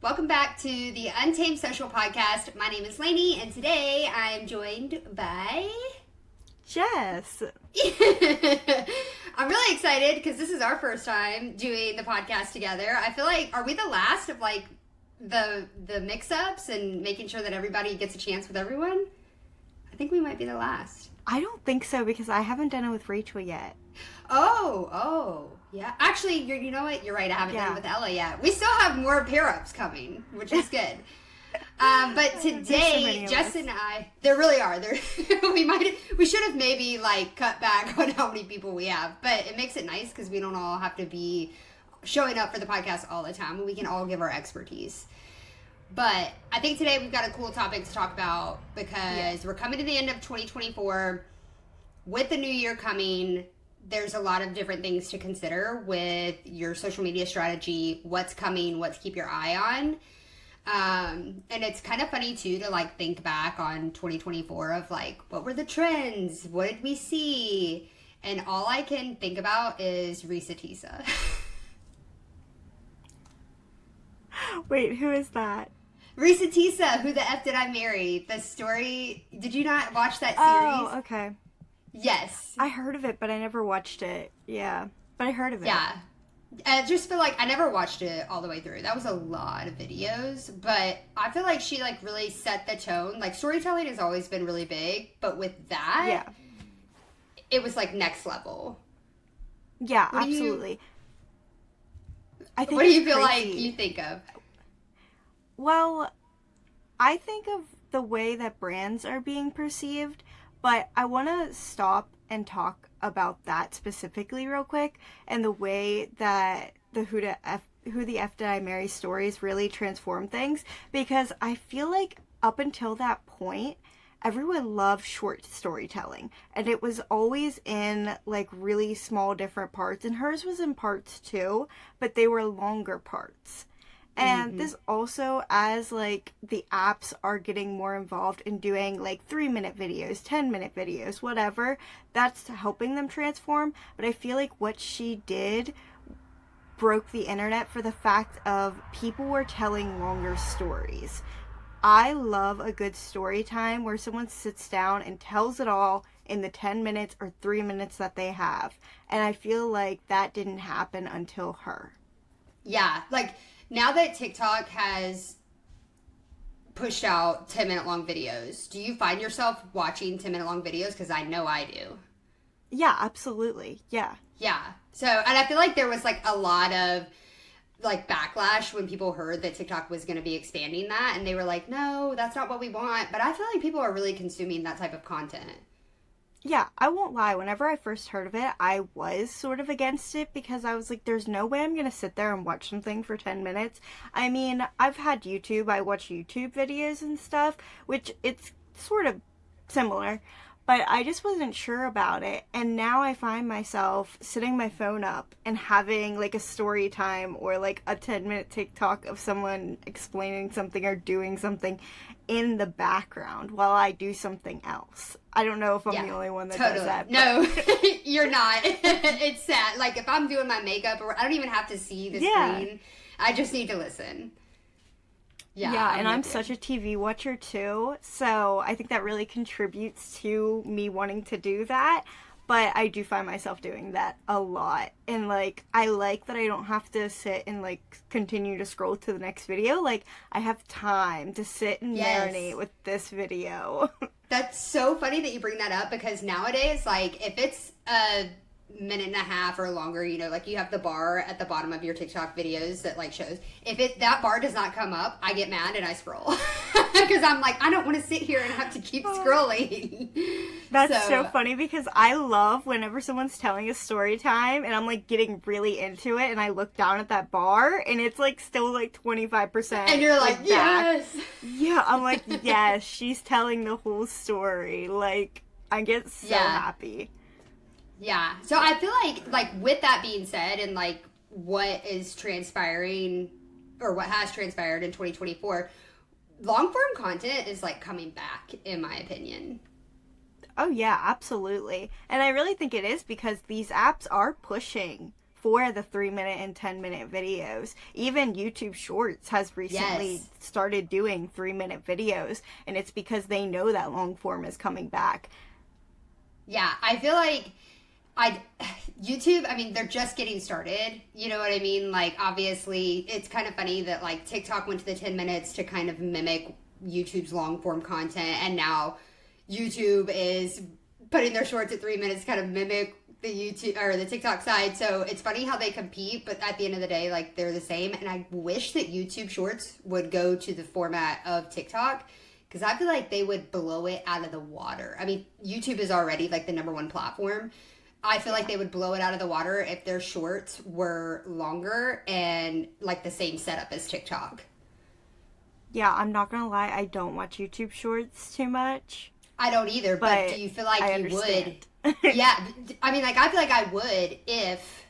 Welcome back to the Untamed Social Podcast. My name is Lainey, and today I'm joined by... Jess. I'm really excited because this is our first time doing the podcast together. I feel like, are we the last of like the mix-ups and making sure that everybody gets a chance with everyone? I think we might be the last. I don't think so because I haven't done it with Rachel yet. Oh, yeah. Actually, you know what? You're right. I haven't done it with Ella yet. We still have more pair-ups coming, which is good. But today, so Jess and I, there really are. We should have maybe like cut back on how many people we have, but it makes it nice because we don't all have to be showing up for the podcast all the time, and we can all give our expertise. But I think today we've got a cool topic to talk about because we're coming to the end of 2024. With the new year coming, there's a lot of different things to consider with your social media strategy, what's coming, what to keep your eye on. And it's kind of funny too to like think back on 2024 of like, what were the trends? What did we see? And all I can think about is Risa Tisa. Wait, who is that? Risa Tisa, Who the F Did I Marry? The story. Did you not watch that series? Oh, okay. Yes. I heard of it, but I never watched it. Yeah. But I heard of it. Yeah. I just feel like I never watched it all the way through. That was a lot of videos, but I feel like she like really set the tone. Like storytelling has always been really big, but with that, it was like next level. Yeah, absolutely. What do you feel like you think of? Well, I think of the way that brands are being perceived, but I want to stop and talk about that specifically real quick and the way that the Who the F Did I Marry stories really transform things, because I feel like up until that point, everyone loved short storytelling, and it was always in like really small different parts, and hers was in parts too, but they were longer parts. And this also, as like the apps are getting more involved in doing like 3-minute videos, 10-minute videos, whatever, that's helping them transform. But I feel like what she did broke the internet for the fact of people were telling longer stories. I love a good story time where someone sits down and tells it all in the 10 minutes or 3 minutes that they have. And I feel like that didn't happen until her. Yeah, like now that TikTok has pushed out 10-minute long videos, do you find yourself watching 10-minute long videos? Because I know I do. Yeah, absolutely. Yeah. Yeah. So, and I feel like there was like a lot of like backlash when people heard that TikTok was going to be expanding that, and they were like, no, that's not what we want. But I feel like people are really consuming that type of content. Yeah, I won't lie. Whenever I first heard of it, I was sort of against it because I was like, there's no way I'm going to sit there and watch something for 10 minutes. I mean, I've had YouTube. I watch YouTube videos and stuff, which it's sort of similar, but I just wasn't sure about it. And now I find myself sitting my phone up and having like a story time or like a 10-minute TikTok of someone explaining something or doing something in the background while I do something else. I don't know if I'm the only one that does that. No, you're not. It's sad. Like if I'm doing my makeup, or I don't even have to see the screen. I just need to listen. Yeah, and I'm such a TV watcher too, so I think that really contributes to me wanting to do that. But I do find myself doing that a lot. And, like, I like that I don't have to sit and, like, continue to scroll to the next video. Like, I have time to sit and marinate with this video. That's so funny that you bring that up, because nowadays, like, if it's a minute and a half or longer, you know, like you have the bar at the bottom of your TikTok videos that like shows, if that bar does not come up, I get mad and I scroll because I'm like, I don't want to sit here and have to keep scrolling. That's so funny, because I love whenever someone's telling a story time and I'm like getting really into it and I look down at that bar and it's like still like 25% and you're like yes. Yeah, I'm like, yes, she's telling the whole story. Like, I get so happy. Yeah. So I feel like with that being said, and like what is transpiring or what has transpired in 2024, long form content is like coming back, in my opinion. Oh yeah, absolutely. And I really think it is because these apps are pushing for the 3-minute and 10-minute videos. Even YouTube Shorts has recently started doing 3-minute videos, and it's because they know that long form is coming back. Yeah, I feel like YouTube, I mean, they're just getting started. You know what I mean? Like, obviously, it's kind of funny that, like, TikTok went to the 10 minutes to kind of mimic YouTube's long form content, and now YouTube is putting their shorts at 3 minutes to kind of mimic the YouTube or the TikTok side. So it's funny how they compete, but at the end of the day, like, they're the same. And I wish that YouTube Shorts would go to the format of TikTok, because I feel like they would blow it out of the water. I mean, YouTube is already like the #1 platform. I feel like they would blow it out of the water if their shorts were longer and like the same setup as TikTok. Yeah, I'm not gonna lie, I don't watch YouTube Shorts too much. I don't either, but do you feel like you would? Yeah, I mean, like, I feel like I would if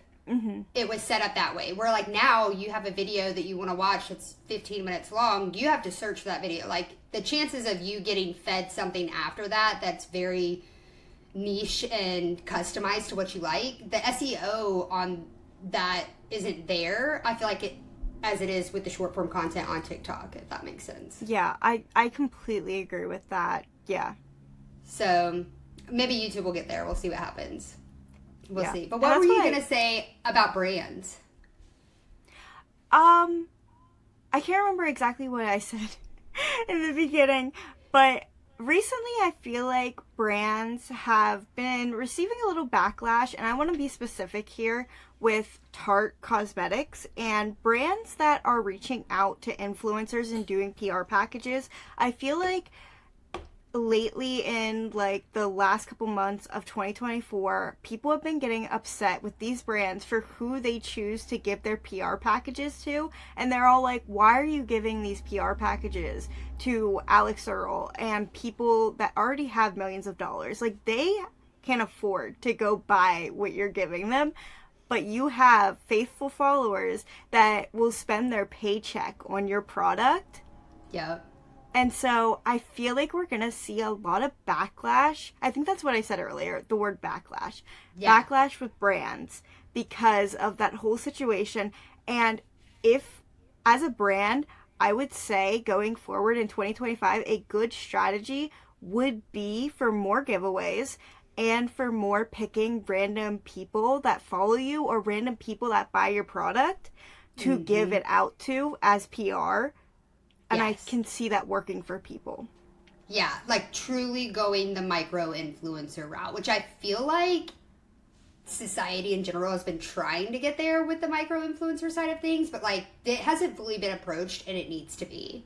it was set up that way. Where, like, now you have a video that you want to watch that's 15 minutes long, you have to search for that video. Like, the chances of you getting fed something after that that's very niche and customized to what you like, the SEO on that isn't there. I feel like it, as it is with the short form content on TikTok, if that makes sense. Yeah, I completely agree with that. Yeah. So maybe YouTube will get there. We'll see what happens. We'll see. But what were you going to say about brands? I can't remember exactly what I said in the beginning, but recently I feel like brands have been receiving a little backlash, and I want to be specific here with Tarte Cosmetics and brands that are reaching out to influencers and doing PR packages. I feel like lately, in like the last couple months of 2024, people have been getting upset with these brands for who they choose to give their PR packages to, and they're all like, why are you giving these PR packages to Alex Earl and people that already have millions of dollars? Like, they can't afford to go buy what you're giving them, but you have faithful followers that will spend their paycheck on your product. Yeah. And so I feel like we're going to see a lot of backlash. I think that's what I said earlier, the word backlash. Yeah. Backlash with brands because of that whole situation. And if, as a brand, I would say going forward in 2025, a good strategy would be for more giveaways and for more picking random people that follow you or random people that buy your product to give it out to as PR. And I can see that working for people. Yeah, like truly going the micro-influencer route, which I feel like society in general has been trying to get there with the micro-influencer side of things, but like it hasn't fully been approached, and it needs to be.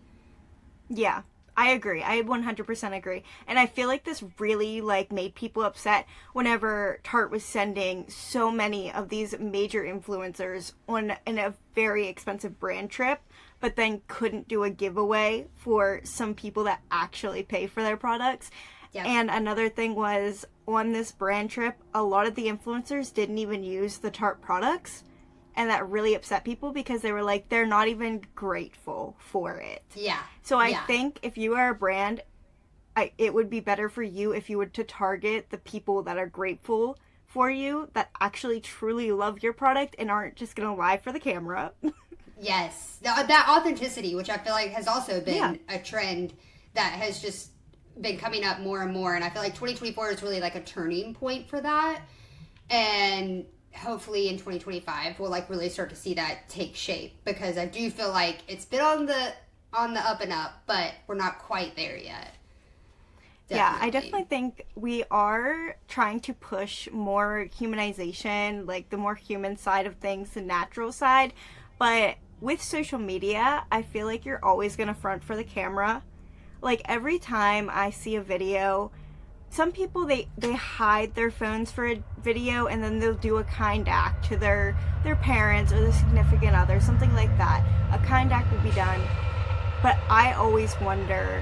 Yeah, I agree. I 100% agree. And I feel like this really like made people upset whenever Tarte was sending so many of these major influencers on a very expensive brand trip, but then couldn't do a giveaway for some people that actually pay for their products. Yep. And another thing was, on this brand trip, a lot of the influencers didn't even use the Tarte products. And that really upset people because they were like, they're not even grateful for it. Yeah. So I think if you are a brand, it would be better for you if you were to target the people that are grateful for you, that actually truly love your product and aren't just going to lie for the camera. Yes. That authenticity, which I feel like has also been a trend that has just been coming up more and more. And I feel like 2024 is really like a turning point for that. And hopefully in 2025 we'll like really start to see that take shape, because I do feel like it's been on the up and up, but we're not quite there yet. Definitely. Yeah, I definitely think we are trying to push more humanization, like the more human side of things, the natural side. But with social media, I feel like you're always going to front for the camera. Like, every time I see a video, some people, they hide their phones for a video, and then they'll do a kind act to their parents or their significant other, something like that. A kind act will be done. But I always wonder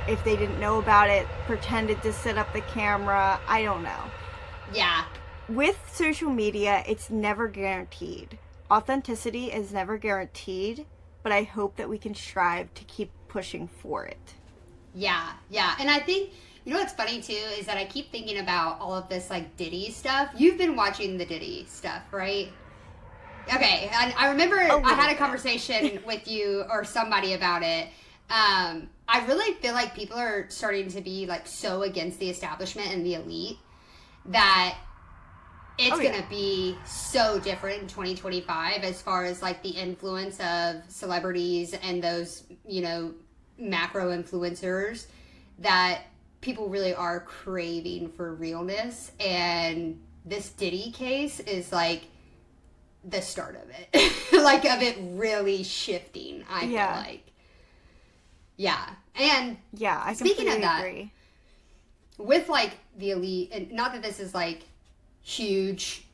if they didn't know about it, pretended to set up the camera. I don't know. Yeah. With social media, it's never guaranteed. Authenticity is never guaranteed, but I hope that we can strive to keep pushing for it. Yeah. And I think, you know what's funny too, is that I keep thinking about all of this like Diddy stuff. You've been watching the Diddy stuff, right? Okay, I remember I had a conversation with you or somebody about it. I really feel like people are starting to be like so against the establishment and the elite that it's going to be so different in 2025 as far as like the influence of celebrities and those, you know, macro influencers, that people really are craving for realness. And this Diddy case is like the start of it. Like of it really shifting, I feel like. Yeah. And I speaking of that, agree. With like the elite, and not that this is like huge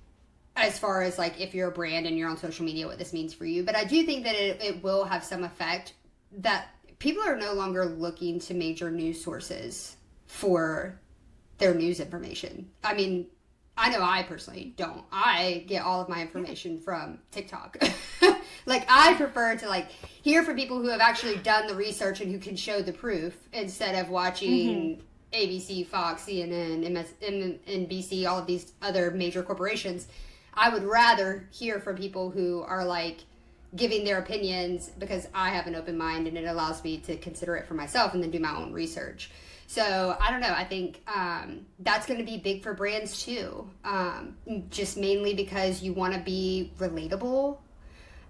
as far as like if you're a brand and you're on social media, what this means for you, but I do think that it will have some effect that people are no longer looking to major news sources for their news information. I mean, I know I personally don't. I get all of my information from TikTok. Like, I prefer to, like, hear from people who have actually done the research and who can show the proof instead of watching ABC, Fox, CNN, NBC, all of these other major corporations. I would rather hear from people who are, like, giving their opinions because I have an open mind and it allows me to consider it for myself and then do my own research. So, I don't know. I think that's going to be big for brands, too. Just mainly because you want to be relatable.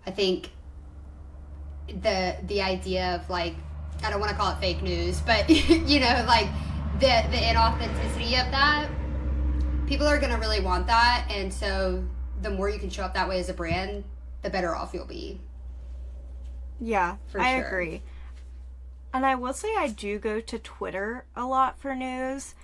I think the idea of, like, I don't want to call it fake news, but, you know, like, the inauthenticity of that, people are going to really want that. And so the more you can show up that way as a brand, the better off you'll be. Yeah, for I sure. agree. And I will say I do go to Twitter a lot for news.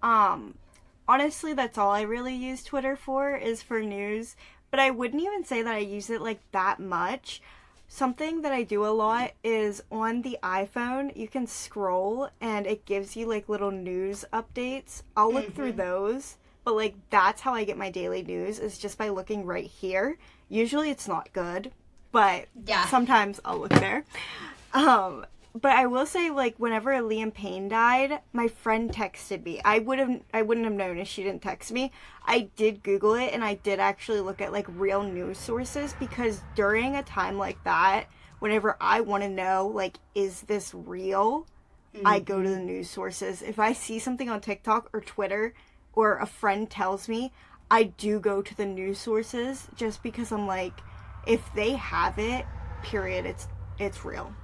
Honestly, that's all I really use Twitter for, is for news. But I wouldn't even say that I use it like that much. Something that I do a lot is on the iPhone, you can scroll and it gives you like little news updates. I'll look through those, but like that's how I get my daily news, is just by looking right here. Usually it's not good, but sometimes I'll look there. But I will say, like, whenever Liam Payne died, my friend texted me. I wouldn't have known if she didn't text me. I did Google it, and I did actually look at, like, real news sources, because during a time like that, whenever I want to know, like, is this real, I go to the news sources. If I see something on TikTok or Twitter, or a friend tells me, I do go to the news sources, just because I'm like, if they have it, period, it's real.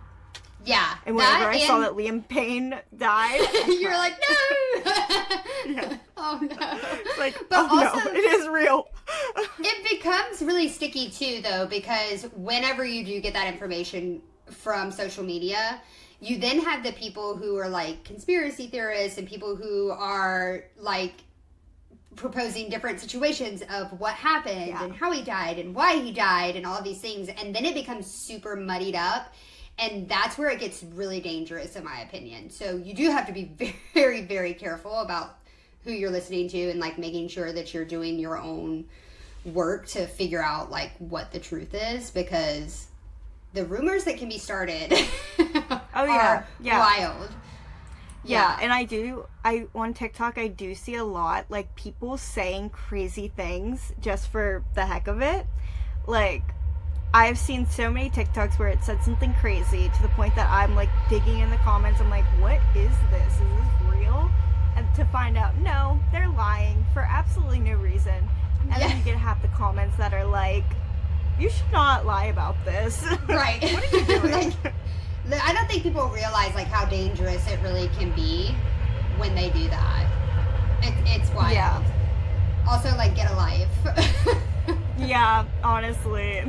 Yeah. And whenever I saw that Liam Payne died, you're like, no! Oh, no. It's like, but also, no, it is real. It becomes really sticky, too, though, because whenever you do get that information from social media, you then have the people who are, like, conspiracy theorists and people who are, like, proposing different situations of what happened and how he died and why he died and all of these things. And then it becomes super muddied up. And that's where it gets really dangerous, in my opinion. So you do have to be very, very careful about who you're listening to and, like, making sure that you're doing your own work to figure out, like, what the truth is. Because the rumors that can be started are wild. Yeah, and on TikTok, I do see a lot, like, people saying crazy things just for the heck of it. Like, I've seen so many TikToks where it said something crazy to the point that I'm, like, digging in the comments. I'm like, what is this? Is this real? And to find out, no, they're lying for absolutely no reason. And then you get half the comments that are like, you should not lie about this. Right. What are you doing? Like, I don't think people realize, like, how dangerous it really can be when they do that. It's wild. Yeah. Also, like, get a life. Yeah, honestly.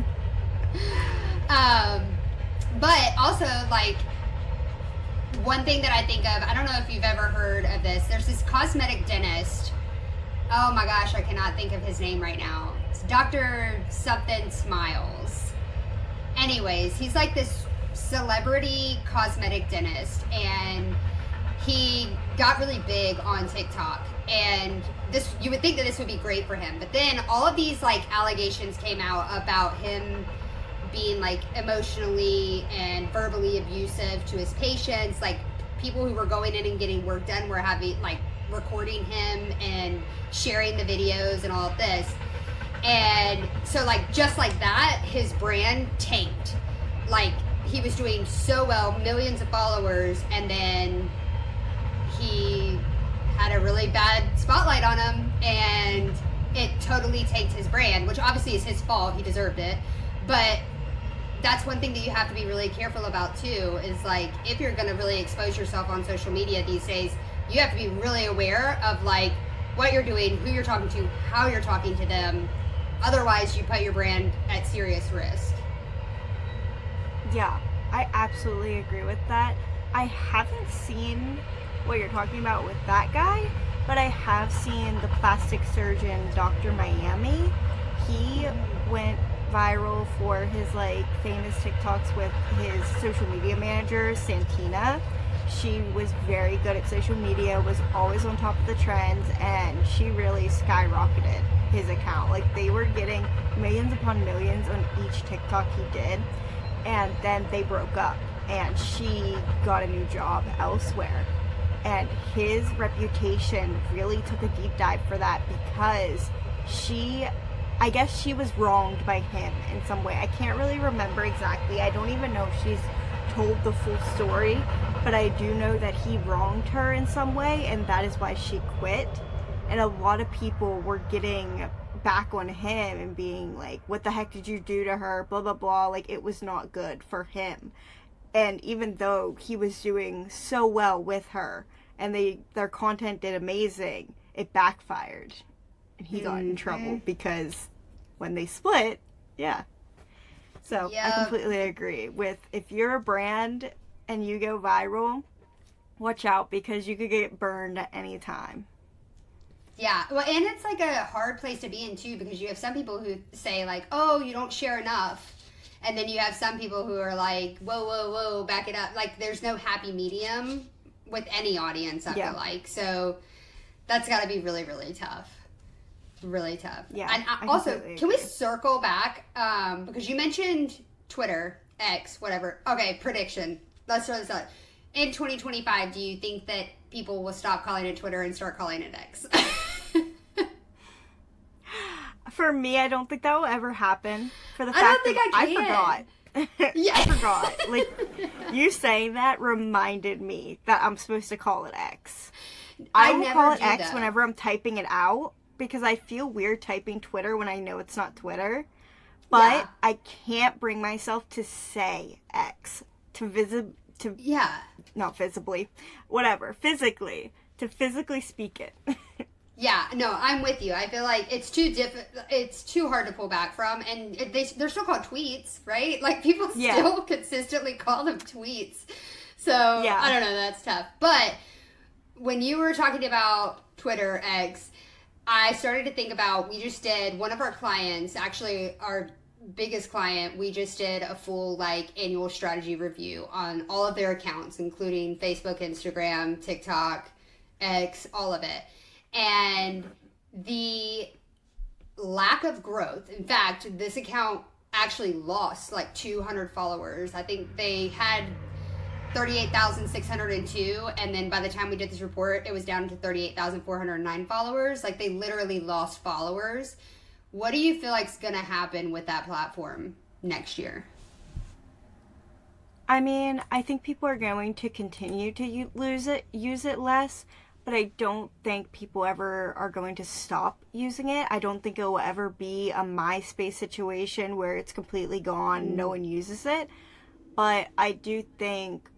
But also, like, one thing that I think of, I don't know if you've ever heard of this, there's this cosmetic dentist, oh my gosh, I cannot think of his name right now, it's Dr. something Smiles. Anyways, he's like this celebrity cosmetic dentist, and he got really big on TikTok, and this, you would think that this would be great for him, but then all of these, like, allegations came out about him being, like, emotionally and verbally abusive to his patients. Like, people who were going in and getting work done were having, like, recording him and sharing the videos and all of this. And so, like, just like that, his brand tanked. Like, he was doing so well, millions of followers, and then he had a really bad spotlight on him, and it totally tanked his brand, which obviously is his fault. He deserved it. But that's one thing that you have to be really careful about, too, is, like, if you're going to really expose yourself on social media these days, you have to be really aware of, like, what you're doing, who you're talking to, how you're talking to them. Otherwise, you put your brand at serious risk. Yeah, I absolutely agree with that. I haven't seen what you're talking about with that guy, but I have seen the plastic surgeon, Dr. Miami. He went viral for his, like, famous TikToks with his social media manager, Santina. She was very good at social media, was always on top of the trends, and she really skyrocketed his account. Like, they were getting millions upon millions on each TikTok he did, and then they broke up, and she got a new job elsewhere. And his reputation really took a deep dive for that because I guess she was wronged by him in some way. I can't really remember exactly. I don't even know if she's told the full story, but I do know that he wronged her in some way, and that is why she quit. And a lot of people were getting back on him and being like, what the heck did you do to her, blah blah blah. Like, it was not good for him. And even though he was doing so well with her and their content did amazing, it backfired and he got in trouble because when they split, yeah. So I completely agree with, if you're a brand and you go viral, watch out because you could get burned at any time. Yeah, well, and it's like a hard place to be in too, because you have some people who say like, oh, you don't share enough. And then you have some people who are like, whoa, whoa, whoa, back it up. Like, there's no happy medium with any audience, I feel like. So that's got to be really, really tough. Really tough. Yeah. And also, can we circle back? Because you mentioned Twitter, X, whatever. Okay, prediction. Let's throw this out. In 2025, do you think that people will stop calling it Twitter and start calling it X? For me, I don't think that will ever happen. For the I fact don't think that I can. forgot. Yeah. I forgot. Like, you saying that reminded me that I'm supposed to call it X. I will call it X whenever I'm typing it out because I feel weird typing Twitter when I know it's not Twitter. But I can't bring myself to say X not visibly, whatever, physically, to physically speak it. Yeah, no, I'm with you. I feel like it's too hard to pull back from, and they're still called tweets, right? Like, people still consistently call them tweets. So, I don't know, that's tough. But when you were talking about Twitter, X, I started to think about, we just did, one of our clients, actually our biggest client, we just did a full, like, annual strategy review on all of their accounts, including Facebook, Instagram, TikTok, X, all of it. And the lack of growth, in fact, this account actually lost like 200 followers. I think they had 38,602, and then by the time we did this report, it was down to 38,409 followers. Like, they literally lost followers. What do you feel like is going to happen with that platform next year? I mean, I think people are going to continue to use it less. But I don't think people ever are going to stop using it. I don't think it will ever be a MySpace situation where it's completely gone, no one uses it. But I do think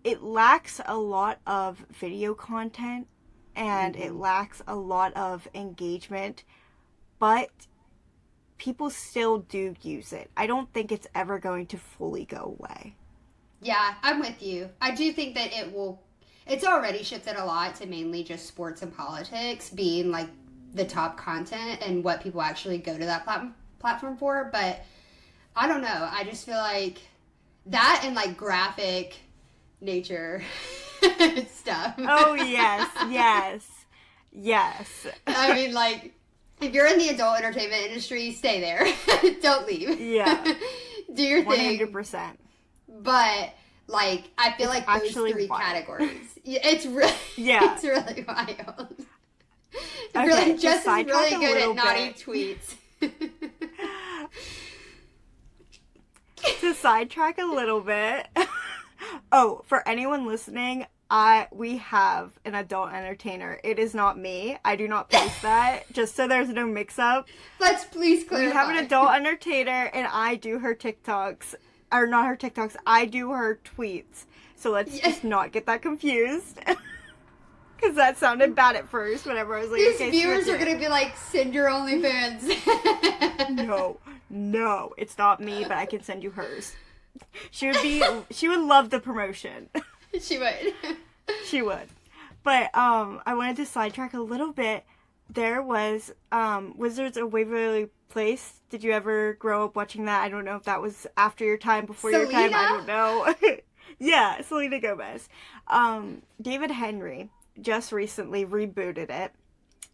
it lacks a lot of video content and it lacks a lot of engagement. But people still do use it. I don't think it's ever going to fully go away. Yeah, I'm with you. I do think that it's already shifted a lot to mainly just sports and politics being like the top content and what people actually go to that platform for. But I don't know. I just feel like that and like graphic nature stuff. Oh, yes. I mean, like, if you're in the adult entertainment industry, stay there. Don't leave. Yeah. Do your thing. 100%. But, like, I feel like those three categories. It's really wild. Okay, really, to Jess is sidetrack really a good little at naughty bit. tweets. To sidetrack a little bit. Oh, for anyone listening, we have an adult entertainer. It is not me. I do not post that, just so there's no mix-up. Let's please clarify. We have an adult entertainer, and I do her TikToks. Or not her TikToks, I do her tweets. So let's just not get that confused. Because that sounded bad at first whenever I was like, These okay, viewers are switch it. going to be like, send your OnlyFans. No, it's not me, but I can send you hers. She would love the promotion. She would. She would. But I wanted to sidetrack a little bit. There was Wizards of Waverly Place. Did you ever grow up watching that? I don't know if that was after your time, before your time. I don't know. Yeah, Selena Gomez. David Henry just recently rebooted it.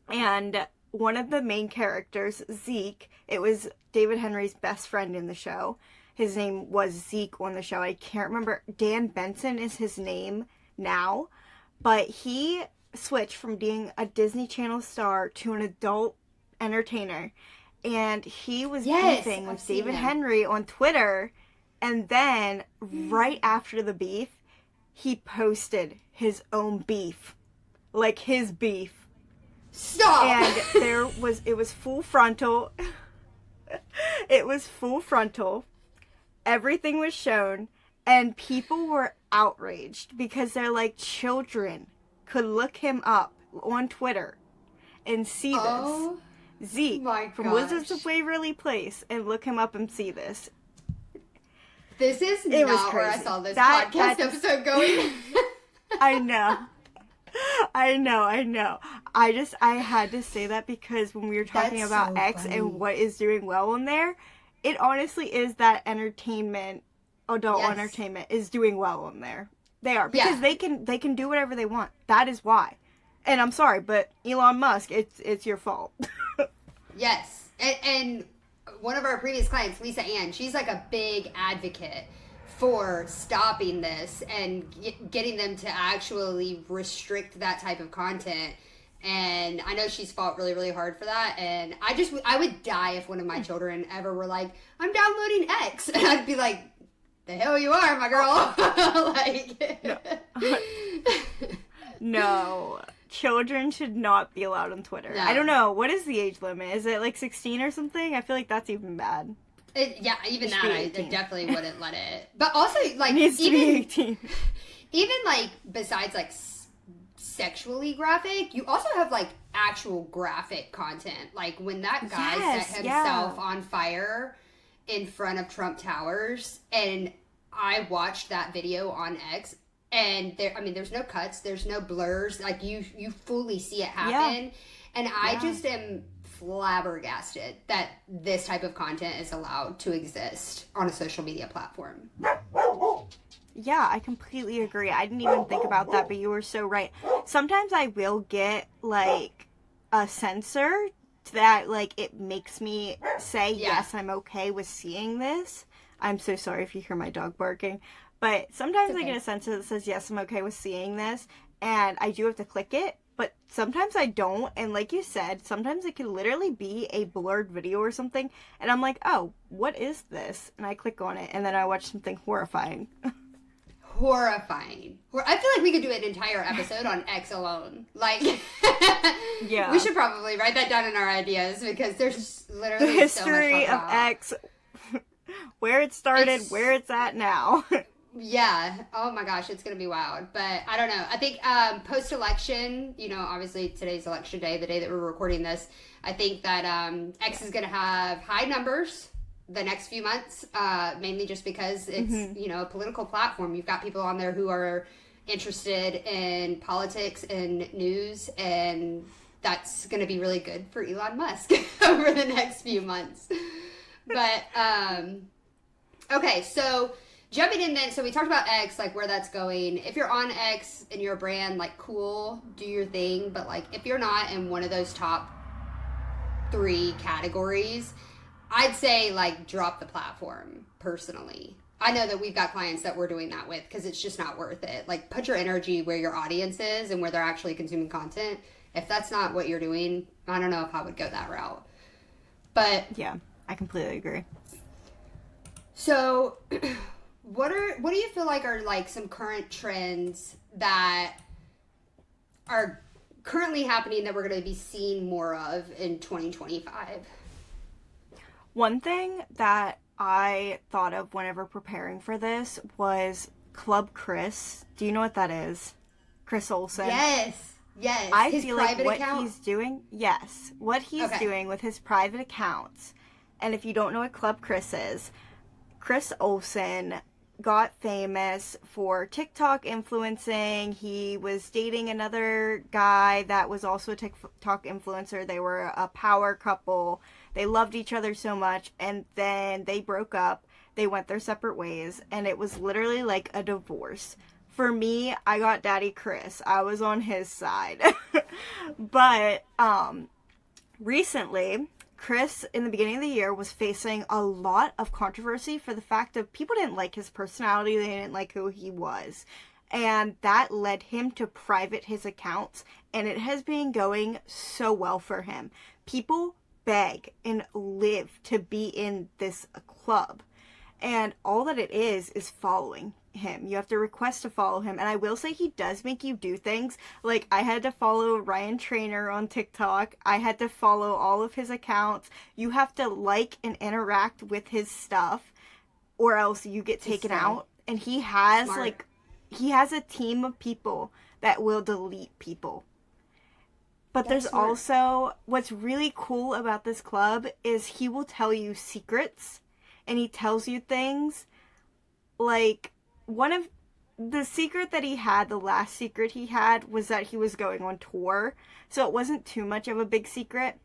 And one of the main characters, Zeke, it was David Henry's best friend in the show. His name was Zeke on the show. I can't remember. Dan Benson is his name now. But he switched from being a Disney Channel star to an adult entertainer. And he was beefing with David Henry on Twitter. And then, right after the beef, he posted his own beef. Like, his beef. Stop! And it was full frontal. It was full frontal. Everything was shown. And people were outraged because they're like, children could look him up on Twitter and see this. Zeke from Wizards of Waverly Place, and look him up and see this. This is it not where I saw this podcast episode going. I know. I had to say that because when we were talking about X and what is doing well in there, it honestly is that entertainment, adult entertainment is doing well in there. They are, because they can do whatever they want. That is why. And I'm sorry, but Elon Musk, it's your fault. Yes. And one of our previous clients, Lisa Ann, she's like a big advocate for stopping this and getting them to actually restrict that type of content. And I know she's fought really, really hard for that. And I would die if one of my children ever were like, I'm downloading X. And I'd be like, the hell you are, my girl. No. Children should not be allowed on Twitter. No. I don't know. What is the age limit? Is it like 16 or something? I feel like that's even bad. Even that, I definitely wouldn't let it. But also, like, it needs to be 18. Even, like, besides, like, sexually graphic, you also have, like, actual graphic content. Like, when that guy set himself on fire in front of Trump Towers, and I watched that video on X, and there's no cuts, there's no blurs, like, you fully see it happen, and I just am flabbergasted that this type of content is allowed to exist on a social media platform. Yeah, I completely agree. I didn't even think about that, but you were so right. Sometimes I will get, like, a censor that, like, it makes me say, yes, I'm okay with seeing this. I'm so sorry if you hear my dog barking. But sometimes I get a censor that says, yes, I'm okay with seeing this. And I do have to click it. But sometimes I don't. And like you said, sometimes it can literally be a blurred video or something. And I'm like, oh, what is this? And I click on it. And then I watch something horrifying. Horrifying. I feel like we could do an entire episode on X alone. Like, we should probably write that down in our ideas, because there's literally the history so much of X, where it started, where it's at now. Yeah. Oh my gosh, it's going to be wild. But I don't know. I think post-election, obviously today's election day, the day that we're recording this, I think that X is going to have high numbers the next few months, mainly just because it's, a political platform. You've got people on there who are interested in politics and news, and that's going to be really good for Elon Musk over the next few months. But, okay, so jumping in then, so we talked about X, like where that's going. If you're on X and you're a brand, like, cool, do your thing. But, like, if you're not in one of those top 3 categories, I'd say, like, drop the platform, personally. I know that we've got clients that we're doing that with, because it's just not worth it. Like, put your energy where your audience is and where they're actually consuming content, If that's not what you're doing, I don't know if I would go that route. But yeah, I completely agree. So, what do you feel like are like some current trends that are currently happening that we're going to be seeing more of in 2025? One thing that I thought of whenever preparing for this was Club Chris. Do you know what that is? Chris Olsen. Yes. I His feel like private what account? he's doing, yes, what he's doing with his private accounts. And if you don't know what Club Chris is, Chris Olsen got famous for TikTok influencing. He was dating another guy that was also a TikTok influencer. They were a power couple. They loved each other so much, and then they broke up. They went their separate ways, and it was literally like a divorce. For me, I got Daddy Chris. I was on his side. But recently, Chris, in the beginning of the year, was facing a lot of controversy for the fact of people didn't like his personality, they didn't like who he was. And that led him to private his accounts, and it has been going so well for him. People beg and live to be in this club. And all that it is following him. You have to request to follow him. And I will say he does make you do things. Like, I had to follow Ryan Trainer on TikTok. I had to follow all of his accounts. You have to like and interact with his stuff, or else you get taken out. And he has, he has a team of people that will delete people. But there's also, what's really cool about this club is he will tell you secrets. And he tells you things like, one of the secret that he had, the last secret he had, was that he was going on tour. So it wasn't too much of a big secret.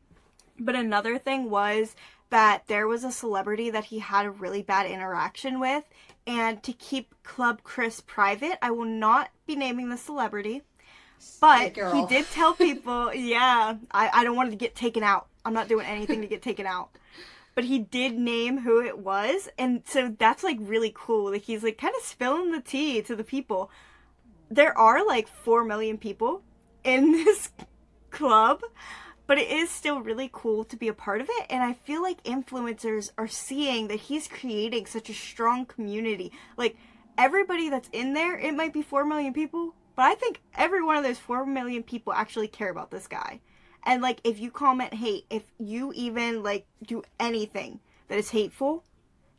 But another thing was that there was a celebrity that he had a really bad interaction with. And to keep Club Chris private, I will not be naming the celebrity. But he did tell people, I don't want to get taken out. I'm not doing anything to get taken out. But he did name who it was, and so that's, like, really cool. Like, he's, like, kind of spilling the tea to the people. There are, like, 4 million people in this club, but it is still really cool to be a part of it, and I feel like influencers are seeing that he's creating such a strong community. Like, everybody that's in there, it might be 4 million people, but I think every one of those 4 million people actually care about this guy. And, like, if you comment hate, if you even, like, do anything that is hateful,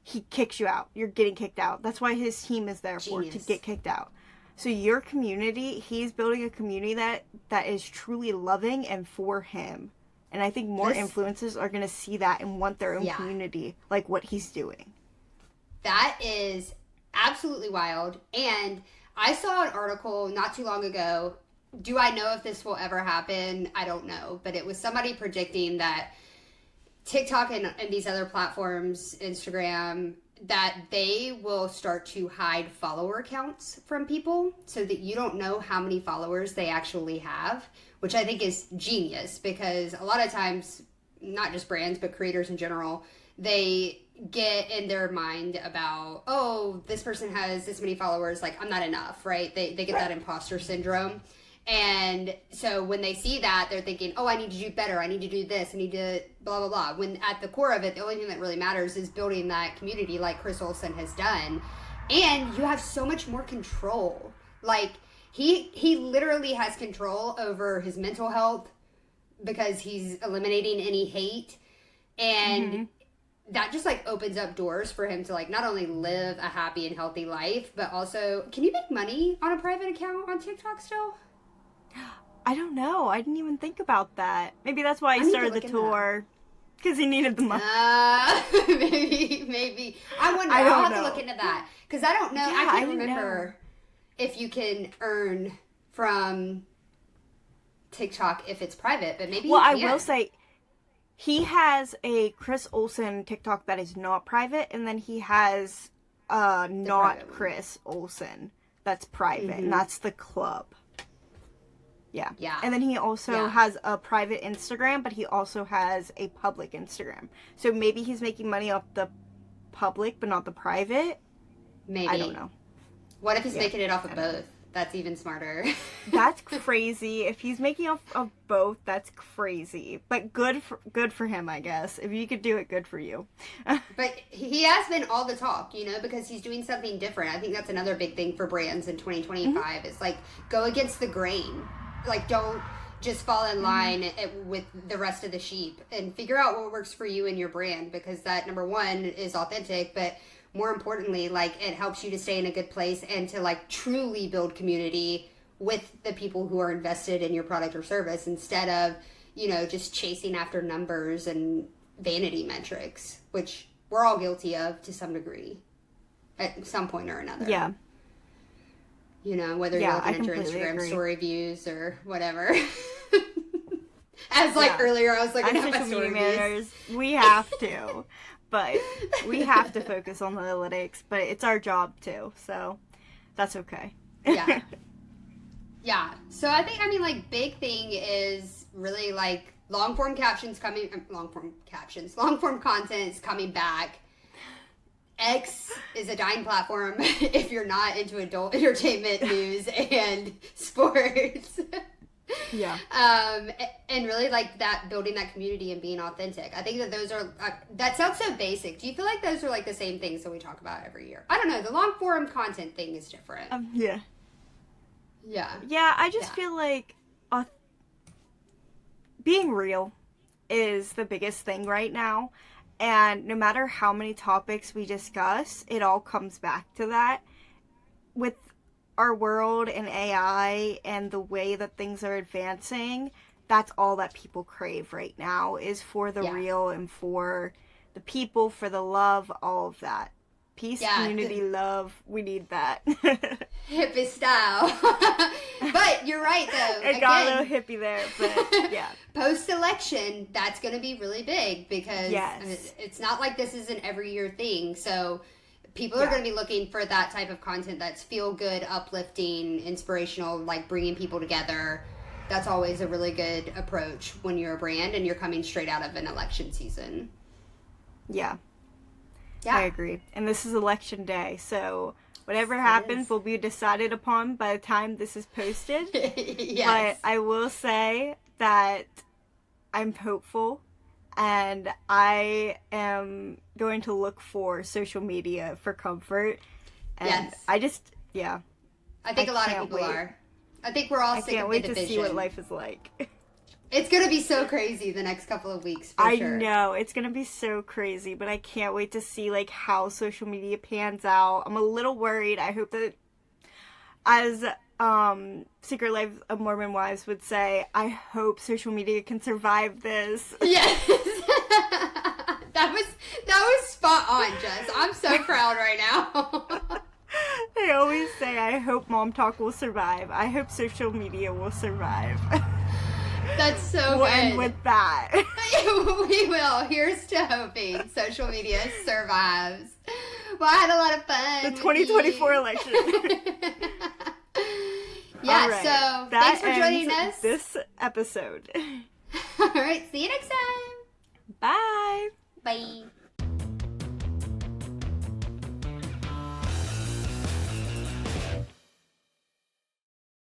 he kicks you out. You're getting kicked out. That's why his team is there for, to get kicked out. So your community, he's building a community that is truly loving and for him. And I think more influencers are going to see that and want their own community, like what he's doing. That is absolutely wild. And I saw an article not too long ago. Do I know if this will ever happen? I don't know. But it was somebody predicting that TikTok and these other platforms, Instagram, that they will start to hide follower counts from people so that you don't know how many followers they actually have, which I think is genius because a lot of times, not just brands, but creators in general, they get in their mind about, oh, this person has this many followers, like, I'm not enough, right? They get that imposter syndrome. And so when they see that, they're thinking, oh, I need to do better. I need to do this. I need to blah, blah, blah. When at the core of it, the only thing that really matters is building that community like Chris Olsen has done. And you have so much more control. Like, he literally has control over his mental health because he's eliminating any hate. And that just, like, opens up doors for him to, like, not only live a happy and healthy life, but also, can you make money on a private account on TikTok still? I don't know. I didn't even think about that. Maybe that's why he started the tour. Because he needed the money. Maybe. I wonder. I'll have to look into that. Because I don't know. I can't remember if you can earn from TikTok if it's private. But maybe I will say, he has a Chris Olsen TikTok that is not private. And then he has not Chris Olsen that's private. And that's the club. Yeah. And then he also has a private Instagram, but he also has a public Instagram. So maybe he's making money off the public, but not the private. Maybe. I don't know. What if he's making it off of both? That's even smarter. That's crazy. If he's making off of both, that's crazy. But good for him, I guess. If you could do it, good for you. But he has been all the talk, because he's doing something different. I think that's another big thing for brands in 2025 is like go against the grain. Like don't just fall in line with the rest of the sheep and figure out what works for you and your brand, because that, number one, is authentic, but more importantly, like it helps you to stay in a good place and to like truly build community with the people who are invested in your product or service instead of, just chasing after numbers and vanity metrics, which we're all guilty of to some degree at some point or another. Yeah. Whether you're looking at your Instagram story views or whatever. As earlier, I was looking at my story views. We have to. But we have to focus on the analytics, but it's our job too, so that's okay. Yeah. Yeah. So I think, big thing is really like long form content is coming back. X is a dying platform if you're not into adult entertainment news and sports. Yeah. And really like that, building that community and being authentic. I think that those are, that sounds so basic. Do you feel like those are like the same things that we talk about every year? I don't know. The long form content thing is different. Yeah. Yeah. Yeah, I just feel like being real is the biggest thing right now. And no matter how many topics we discuss, it all comes back to that. With our world and AI and the way that things are advancing, that's all that people crave right now, is for the real and for the people, for the love, all of that. Peace, community, love, we need that. Hippie style. But you're right, though. It got a little hippie there, but yeah. Post-election, that's going to be really big because it's not like this is an every year thing, so people are going to be looking for that type of content that's feel good, uplifting, inspirational, like bringing people together. That's always a really good approach when you're a brand and you're coming straight out of an election season. Yeah. I agree. And this is election day, so whatever happens will be decided upon by the time this is posted. Yes. But I will say that I'm hopeful. And I am going to look for social media for comfort. And I just, I think a lot of people are. I think we're all sick of the division. I can't wait to see what life is like. It's going to be so crazy the next couple of weeks, for sure. I know. It's going to be so crazy, but I can't wait to see, like, how social media pans out. I'm a little worried. I hope that, as Secret Life of Mormon Wives would say, I hope social media can survive this. Yes. That was spot on, Jess. I'm so proud right now. They always say, I hope Mom Talk will survive. I hope social media will survive. That's so we'll good. End with that. We will. Here's to hoping social media survives. Well, I had a lot of fun. The 2024 election. Yeah, right. So thanks for joining us. This episode. All right, see you next time. Bye. Bye.